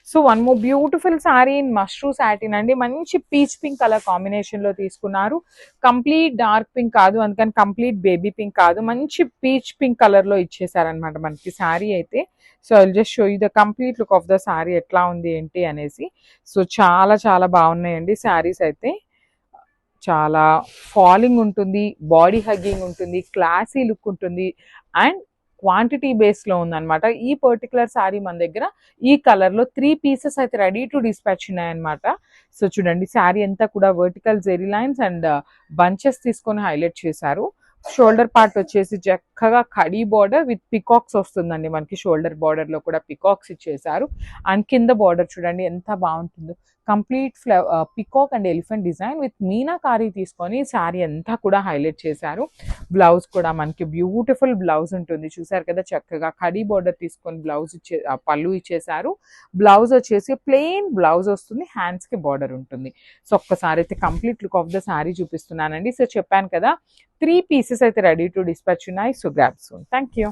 So one more beautiful sari in mashru satin అండి. మంచి peach pink colour combination లో తీసుకున్నారు. కంప్లీట్ డార్క్ పింక్ కాదు, అందుకని కంప్లీట్ బేబీ పింక్ కాదు, మంచి పీచ్ పింక్ కలర్ లో ఇచ్చేసారనమాట మనకి శారీ అయితే. So I just show you the complete look of the sari ఎట్లా ఉంది ఏంటి అనేసి. సో చాలా చాలా బాగున్నాయండి శారీస్ అయితే. చాలా ఫాలింగ్ ఉంటుంది, బాడీ హగ్గింగ్ ఉంటుంది, క్లాసీ లుక్ ఉంటుంది అండ్ క్వాంటిటీ బేస్లో ఉందన్నమాట. ఈ పర్టికులర్ శారీ మన దగ్గర ఈ కలర్లో 3 పీసెస్ అయితే రెడీ టు డిస్పాచ్ ఉన్నాయన్నమాట. సో చూడండి శారీ అంతా కూడా vertical zari lines and bunches తీసుకొని హైలైట్ చేశారు. షోల్డర్ పార్ట్ వచ్చేసి చక్కగా కడీ బార్డర్ విత్ పికాక్స్ వస్తుందండి మనకి. షోల్డర్ బార్డర్ లో కూడా పికాక్స్ ఇచ్చేసారు. అండ్ కింద బార్డర్ చూడండి ఎంత బాగుంటుందో, complete peacock and elephant design with meenakari తీసుకొని శారీ అంతా కూడా హైలైట్ చేశారు. బ్లౌజ్ కూడా మనకి బ్యూటిఫుల్ బ్లౌజ్ ఉంటుంది, చూసారు కదా. చక్కగా కడీ బార్డర్ తీసుకొని బ్లౌజ్ పళ్ళు ఇచ్చేసారు. బ్లౌజ్ వచ్చేసి ప్లెయిన్ బ్లౌజ్ వస్తుంది, హ్యాండ్స్ కి బార్డర్ ఉంటుంది. సో ఒక్కసారి అయితే complete look of the sari చూపిస్తున్నానండి. సో చెప్పాను కదా 3 పీసెస్ అయితే రెడీ టు డిస్పాచ్ ఉన్నాయి. So grab soon. Thank you.